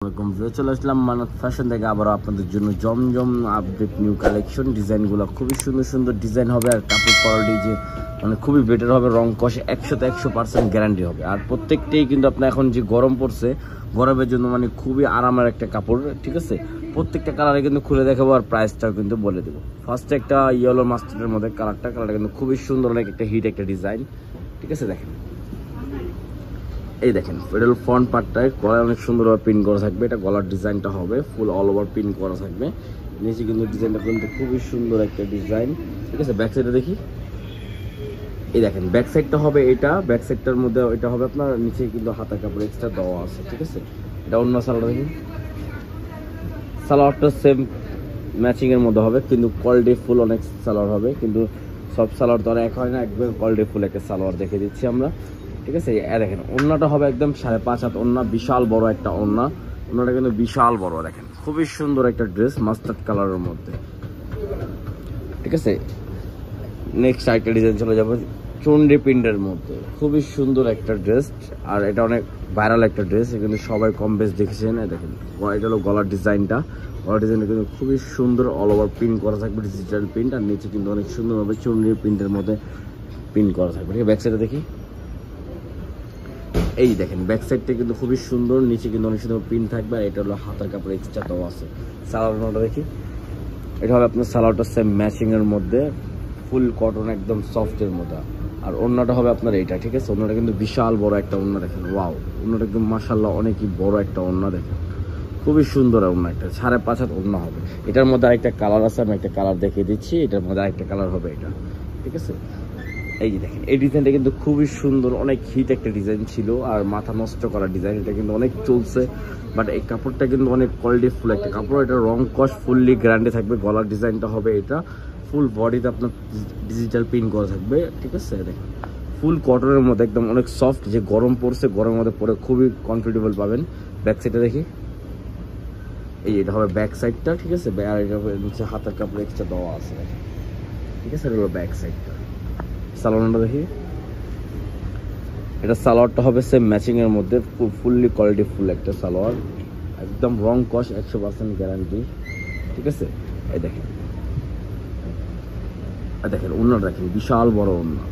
চলে আসলাম মানত ফ্যাশন থেকে আবার আপনাদের জন্য জমজম আপডেট নিউ কালেকশন। ডিজাইনগুলো খুবই সুন্দর সুন্দর ডিজাইন হবে আর কাপড় কোয়ালিটি যে মানে খুবই বেটার হবে, রং কষে 100% গ্যারান্টি হবে। আর প্রত্যেকটাই কিন্তু আপনার এখন যে গরম পড়ছে, গরমের জন্য মানে খুবই আরামের একটা কাপড়, ঠিক আছে। প্রত্যেকটা কালারে কিন্তু খুলে দেখাবো আর প্রাইসটাও কিন্তু বলে দেবো। ফার্স্টে একটা ইয়েলো মাস্টার্ডের মধ্যে কালারটা কিন্তু খুবই সুন্দর, অনেক একটা হিট একটা ডিজাইন, ঠিক আছে। দেখেন এই দেখেন ফেডারেল ফ্রন্ট পার্টটায় গলায় অনেক সুন্দরভাবে প্রিন্ট করা থাকবে। এটা গলার ডিজাইনটা হবে ফুল অল ওভার প্রিন্ট করা থাকবে। নিচে কিন্তু ডিজাইনটা কিন্তু খুবই সুন্দর একটা ডিজাইন, ঠিক আছে। ব্যাক সাইডে দেখি, এই দেখেন ব্যাক সাইডটা হবে এটা, ব্যাক সাইডটার মধ্যে এটা হবে আপনার নিচে কিন্তু হাতার কাপড় এক্সট্রা দেওয়া আছে, ঠিক আছে। এটা অন্য সালোয়ার দেখি, সালোয়ারটা সেম ম্যাচিং এর মধ্যে হবে, কিন্তু কোয়ালিটি ফুল অনেক সালোয়ার হবে, কিন্তু সব সালোয়ার তো আর এক হয় না, একদম কোয়ালিটি ফুল একটা সালোয়ার দেখে দিচ্ছি আমরা, ঠিক আছে। দেখেন ওড়নাটা হবে একদম 5.5 হাত ওড়না, বিশাল বড় একটা ওড়না, ওড়নাটা কিন্তু বিশাল বড়। দেখেন খুবই সুন্দর একটা ড্রেস মাস্টার্ড কালারের মধ্যে, ঠিক আছে। নেক্সট আরেকটা ডিজাইন চলে যাবো চন্ডি প্রিন্টের মধ্যে, খুবই সুন্দর একটা ড্রেস। আর এটা অনেক ভাইরাল একটা ড্রেস, কিন্তু সবাই কম বেশ দেখেছেন। দেখেন এটা হলো গলার ডিজাইনটা, গলার ডিজাইনটা কিন্তু খুবই সুন্দর, অল ওভার প্রিন্ট করা থাকবে ডিজিটাল প্রিন্ট। আর নিচে কিন্তু অনেক সুন্দরভাবে চন্ডি প্রিন্টের মধ্যে প্রিন্ট করা থাকবে, ঠিক আছে। ব্যাক সাইডে দেখি, এই দেখেন ব্যাক সাইডটা কিন্তু খুবই সুন্দর, নিচে কিন্তু অনেক সুন্দর প্রিন্ট থাকবে। আর এটা হলো হাতার কাপড় এক্সট্রা দেওয়া আছে। সালোয়ারটা দেখি, এটা হবে আপনার সালোয়ারটা সেম ম্যাচিং এর মধ্যে, ফুল কটন একদম সফটের মধ্যে। আর ওড়নাটা হবে আপনার এইটা, ঠিক আছে। ওড়নাটা কিন্তু বিশাল বড় একটা ওড়না, দেখেন ওয়াও, ওড়নাটা একদম মাশাআল্লাহ অনেকই বড় একটা ওড়না, দেখেন খুবই সুন্দর ওড়না, একটা 5.5 হাত ওড়না হবে। এটার মধ্যে আরেকটা কালার আছে, আমি একটা কালার দেখিয়ে দিচ্ছি। এটার মধ্যে আরেকটা কালার হবে এটা, ঠিক আছে। এই যে দেখেন এই ডিজাইনটা কিন্তু খুবই সুন্দর, অনেক হিট একটা ডিজাইন ছিল আর মাথা নষ্ট করা ডিজাইন, এটা কিন্তু অনেক চলছে। বাট এই কাপড়টা কিন্তু অনেক কোয়ালিটি ফুল একটা কাপড়, এটা রং কস ফুললি গ্যারান্টি থাকবে। গলার ডিজাইনটা হবে এটা, ফুল বডিতে আপনার ডিজিটাল প্রিন্ট করা থাকবে, ঠিক আছে। দেখেন ফুল কটনের মধ্যে একদম অনেক সফট, যে গরম পড়ছে গরমের মধ্যে পরে খুবই কমফোর্টেবল পাবেন। ব্যাক সাইডটা দেখি, এই এটা হবে ব্যাক সাইডটা, ঠিক আছে। আর এটা নিচে হাতের কাপড় এক্সট্রা দেওয়া আছে, ঠিক আছে। এটা হলো ব্যাক সাইডটা। সালোয়ারটা দেখি, এটা সালোয়ারটা হবে সেম ম্যাচিং এর মধ্যে, ফুললি কোয়ালিটি ফুল একটা সালোয়ার, একদম রং কস 100% গ্যারান্টি, ঠিক আছে। এই দেখেন দেখেন ওড়নাটা দেখেন বিশাল বড় ওড়না,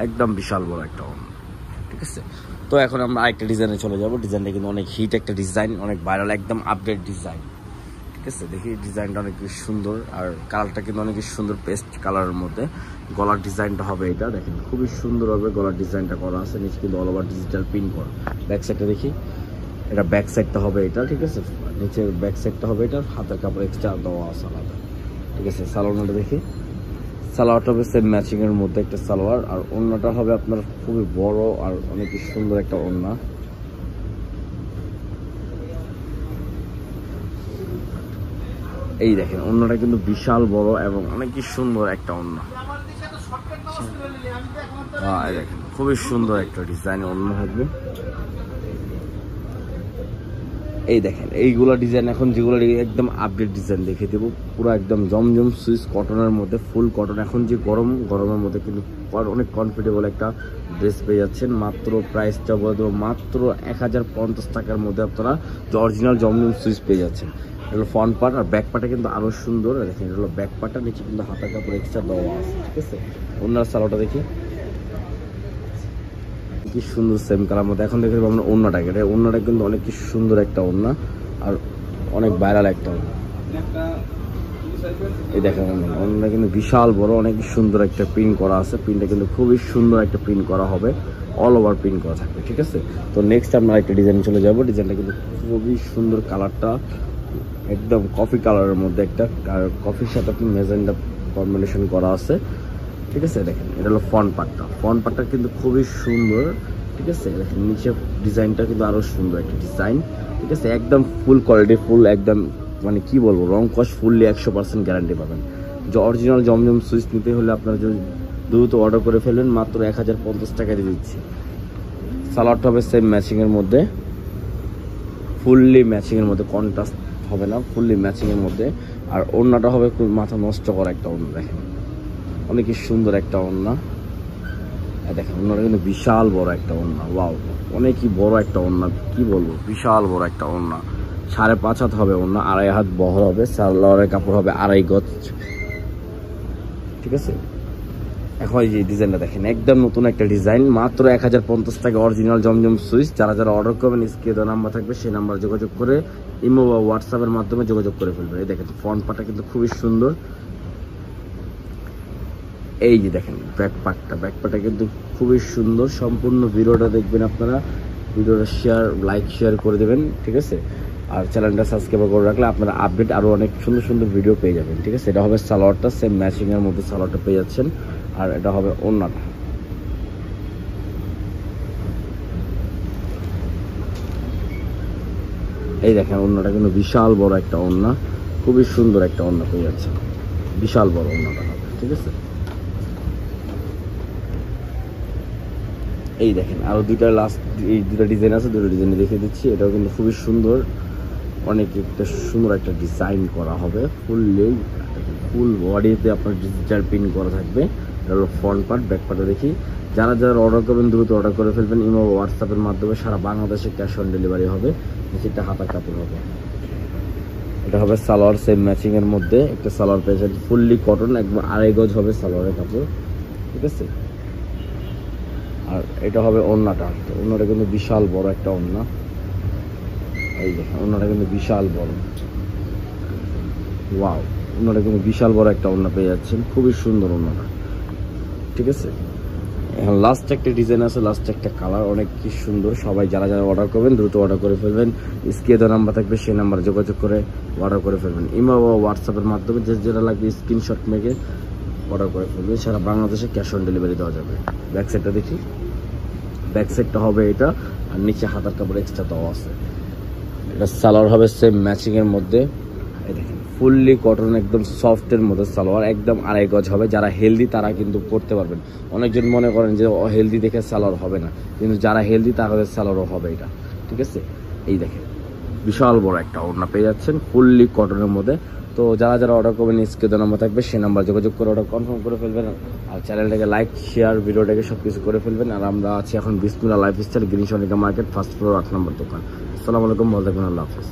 একদম বিশাল বড় একটা ওড়না, ঠিক আছে। তো এখন আমরা আরেকটা ডিজাইনে চলে যাব। ডিজাইনটা কিন্তু অনেক হিট একটা ডিজাইন, অনেক ভাইরাল, একদম আপডেট ডিজাইন, ঠিক আছে। দেখি ডিজাইনটা অনেক সুন্দর আর কালারটা কিন্তু অনেক সুন্দর, পেস্ট কালারের মধ্যে। গলার ডিজাইনটা হবে এটা, দেখেন খুবই সুন্দর হবে গলার ডিজাইনটা করা আছে। নিচে কিন্তু অল ওভার ডিজিটাল প্রিন্ট করা। ব্যাক সাইডটা দেখি, এটা ব্যাক সাইডটা হবে এটা, ঠিক আছে। নিচে ব্যাক সাইডটা হবে এটা, হাতের কাপড় এক্সট্রা দেওয়া আছে আলাদা, ঠিক আছে। সালোয়ারটা দেখি, সালোয়ারটা হবে সেম ম্যাচিং এর মধ্যে একটা সালোয়ার। আর ওড়নাটা হবে আপনার খুবই বড় আর অনেক সুন্দর একটা ওড়না, এই দেখেন ওড়নাটা কিন্তু বিশাল বড় এবং অনেক সুন্দর একটা ওড়না। দেখেন খুবই সুন্দর একটা ডিজাইন ওড়না থাকবে। এই দেখেন এইগুলা ডিজাইন এখন যেগুলো একদম আপডেট ডিজাইন দেখে দেবো, পুরো একদম জমজম সুইস কটনের মধ্যে, ফুল কটন। এখন যে গরমের মধ্যে কিন্তু অনেক কমফোর্টেবল একটা ড্রেস পেয়ে যাচ্ছেন। মাত্র প্রাইসটা বলে দেবো মাত্র 1050 টাকার মধ্যে আপনারা অরিজিনাল জমজম সুইস পেয়ে যাচ্ছেন। এটা ফ্রন্ট পার্ট, আর ব্যাক পার্টটা কিন্তু আরো সুন্দর। দেখেন এটা হলো ব্যাক পার্টটা, নিচে কিন্তু হাতা কাপড় এক্সট্রা দেওয়া আছে, ঠিক আছে। ওনার সালোয়ারটা দেখি কি সুন্দর সেম কালার মধ্যে। এখন দেখে আমরা ওড়নাটাকে, এটা ওড়নাটা কিন্তু অনেক কি সুন্দর একটা ওড়না আর অনেক ভাইরাল একটা ওড়না। এই দেখেন ওড়নাটা কিন্তু বিশাল বড়, অনেক সুন্দর একটা প্রিন্ট করা আছে। প্রিন্টটা কিন্তু খুবই সুন্দর একটা প্রিন্ট করা হবে, অল ওভার প্রিন্ট করা থাকবে, ঠিক আছে। তো নেক্সট আমরা একটা ডিজাইন চলে যাবো। ডিজাইনটা কিন্তু খুবই সুন্দর, কালারটা একদম কফি কালারের মধ্যে একটা, আর কফির সাথে আপনি মেজেন্ডা কম্বিনেশন করা আছে, ঠিক আছে। দেখেন এটা হলো ফ্রন্ট পার্টটা কিন্তু খুবই সুন্দর, ঠিক আছে। দেখেন নিচে ডিজাইনটা কিন্তু আরো সুন্দর একটা ডিজাইন, ঠিক আছে। একদম ফুল কোয়ালিটি ফুল, একদম মানে কি বলবো, রং কস ফুললি 100% গ্যারান্টি পাবেন। যে অরিজিনাল জমজম সুইচ নিতে হলে আপনারা যদি দ্রুত অর্ডার করে ফেলবেন, মাত্র 1050 টাকা দিয়ে দিচ্ছি। সালোয়ারটা হবে সেম ম্যাচিং এর মধ্যে, ফুললি ম্যাচিং এর মধ্যে, কন্ট্রাস্ট হবে না, ফুললি ম্যাচিং এর মধ্যে। আর ওড়নাটা হবে খুব মাথা নষ্ট করা একটা ওড়না, দেখেন অনেক সুন্দর একটা ওড়না। দেখেন ওড়নাটা কিন্তু বিশাল বড় একটা ওড়না, ওয়াও। অনেকই বড় একটা ওড়না, কি বলবো, বিশাল বড় একটা ওড়না। 5.5 হাত হবে ওড়না, 2.5 হাত বহর হবে। সালোয়ারের কাপড় হবে 2.5 গজ, ঠিক আছে। এখন এই যে ডিজাইনটা দেখেন, একদম নতুন একটা ডিজাইন, মাত্র 1050 টাকা অরিজিনাল জমজম সুইচ। যারা যারা অর্ডার করবেন স্ক্রিনে দেওয়া নাম্বার থাকবে, সেই নাম্বার যোগাযোগ করে ইমো বা হোয়াটসঅ্যাপের মাধ্যমে যোগাযোগ করে ফেলবেন। এই দেখেন ফ্রন্ট পার্টটা কিন্তু খুবই সুন্দর। এই যে দেখেন ব্যাক পার্টটা কিন্তু খুবই সুন্দর। সম্পূর্ণ ভিডিওটা দেখবেন আপনারা, ভিডিওটা লাইক শেয়ার করে দেবেন, ঠিক আছে। আর চ্যানেলটা সাবস্ক্রাইব করে রাখলে আপনারা আপডেট আরো অনেক সুন্দর সুন্দর ভিডিও পেয়ে যাবেন, ঠিক আছে। এটা হবে সালোয়ারটা, সেম ম্যাচিং এর মধ্যে সালোয়ারটা পেয়ে যাচ্ছেন। আর এটা হবে ওড়নাটা। এই দেখেন ওড়নাটা কিন্তু বিশাল বড় একটা ওড়না, খুবই সুন্দর একটা ওড়না পেয়ে যাচ্ছেন। বিশাল বড় ওড়নাটা হবে, ঠিক আছে। এই দেখেন আরো দুইটা লাস্ট, এই দুটো ডিজাইন আছে, দুটো ডিজাইন দেখিয়ে দিচ্ছি। এটাও কিন্তু খুবই সুন্দর, অনেক একটা সুন্দর একটা ডিজাইন করা হবে। ফুল বডিতে আপনার ডিজিটাল প্রিন্ট করা থাকবে। এটা হলো ফ্রন্ট পার্ট। ব্যাক পার্টে দেখি, যারা যারা অর্ডার করবেন দ্রুত অর্ডার করে ফেলবেন। ইমো হোয়াটসঅ্যাপের মাধ্যমে সারা বাংলাদেশে ক্যাশ অন ডেলিভারি হবে। সেটা হাতার কাপড় হবে। এটা হবে সালোয়ার, সেম ম্যাচিং এর মধ্যে একটা সালোয়ার পেয়েছেন, ফুললি কটন, একদম 2.5 গজ হবে সালোয়ারের কাপড়, ঠিক আছে। আর এটা হবে ওড়নাটা। ওড়নাটা কিন্তু বিশাল বড় একটা ওড়না। এই দেখেন ওড়নাটা কিন্তু বিশাল বড়, ওয়াও। ওড়নাটা কিন্তু বিশাল বড় একটা ওড়না পেয়ে যাচ্ছেন, খুবই সুন্দর ওড়নাটা, ঠিক আছে। এখন লাস্ট একটা ডিজাইন আছে, লাস্ট একটা কালার, অনেক কি সুন্দর। সবাই যারা যারা অর্ডার করবেন দ্রুত অর্ডার করে ফেলবেন। স্ক্রিনে দেওয়া নাম্বার থাকবে, সেই নাম্বারে যোগাযোগ করে অর্ডার করে ফেলবেন। ইমো বা হোয়াটসঅ্যাপের মাধ্যমে যেটা লাগবে স্ক্রিনশট মেরে অর্ডার করে ফেলবেন। সারা বাংলাদেশে ক্যাশ অন ডেলিভারি দেওয়া যাবে। ব্যাক সাইডটা দেখি, ব্যাক সাইডটা হবে এটা, আর নিচে হাতার কাপড় এক্সট্রা দেওয়া আছে। এটা সালোয়ার হবে সেম ম্যাচিং এর মধ্যে। এই দেখেন ফুললি কটন, একদম সফট এর মধ্যে সালোয়ার, একদম 2.5 গজ হবে। যারা হেলদি তারা কিন্তু পরতে পারবেন। অনেকজন মনে করেন যে হেলদি দেখে সালোয়ার হবে না, কিন্তু যারা হেলদি তাদের সালোয়ারও হবে এটা, ঠিক আছে। এই দেখেন বিশাল বড় একটা ওড়না পেয়ে যাচ্ছেন, ফুললি কটনের মধ্যে। তো যারা যারা অর্ডার করবেন স্ক্রিনে নাম্বার থাকবে, সেই নাম্বার যোগাযোগ করে অর্ডার কনফার্ম করে ফেলবেন। আর চ্যানেলটাকে লাইক শেয়ার, ভিডিওটাকে সবকিছু করে ফেলবেন। আর আমরা আছি এখন বিসমিল্লাহ lifestyle, green Sonica market, first floor, 8 নম্বর দোকান। আসসালামু আলাইকুম, ভালো থাকবেন, আল্লাহ হাফেজ।